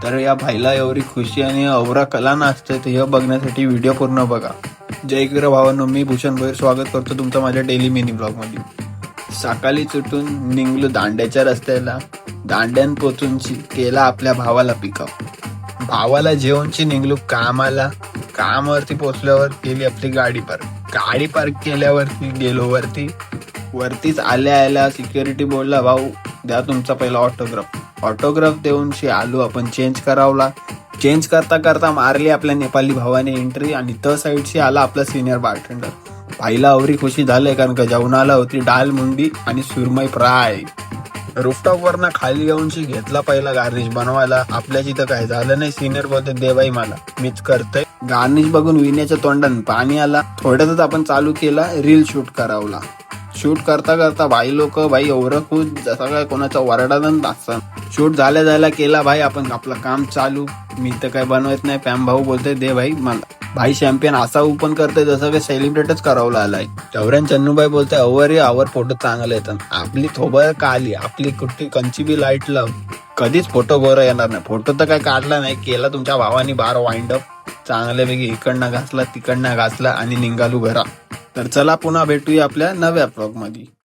तर या भाईला एवढी खुशी आणि अवरा कला नाचते तर हे बघण्यासाठी व्हिडिओ पूर्ण बघा. जय गिर भावांनो, मी भूषण भोईर स्वागत करतो तुमचं माझ्या डेली मिनी ब्लॉग मध्ये. सकाळी उठून निघलो दांड्याच्या रस्त्याला. दांड्यान पोचून केला आपल्या भावाला पिकअप. भावाला जेवणची निघलो कामाला. कामावरती पोचल्यावर केली आपली गाडी पार्क केल्यावरती गेलो वरतीच आल्या सिक्युरिटी बोलला, भाऊ द्या तुमचा पहिला ऑटोग्राफ देऊन आलो आपण चेंज करता मारली आपल्या नेपाली भावाने एंट्री आणि त साईडशी आला आपला सिनियर बार्टेंडर. भाईला अवरी खुशी झालंय कारण का जेवणाला होती डाल मुंडी आणि सुरमई फ्राय. रूफटॉप वरनं खाली येऊन घेतला पहिला गार्निश बनवायला. आपल्या जिथं काय झालं नाही, सिनियर बोलते दे बाई मला, मीच करतोय. गार्निश बघून विण्याच्या तोंडात पाणी आला. थोड्यातच आपण चालू केला रील शूट करावला. शूट करता भाई एवढं खुश जसा काय कोणाचा वरडादन दासन. शूट झाल्या केला भाई आपण आपलं काम चालू. मी तर काय बनवत नाही. पॅम भाऊ बोलते दे भाई मला. भाई चॅम्पियन असा ओपन करते जसं काही सेलिब्रेटच करावला आलाय. चौऱ्यान चन्नूबाई बोलते आवर फोटो चांगले येतात. आपली थोबळ का आली, आपली कुठली कंची बी लाईट लाव, कधीच फोटो गोरा येणार नाही. फोटो तर काय काढला नाही, केला तुमच्या भावानी बार वाइंड अप चांगल्यापैकी. इकडनं घासला तिकडनं घासला आणि निघालो घरा. तर चला पुन्हा भेटूया आपल्या नव्या ब्लॉग मध्ये.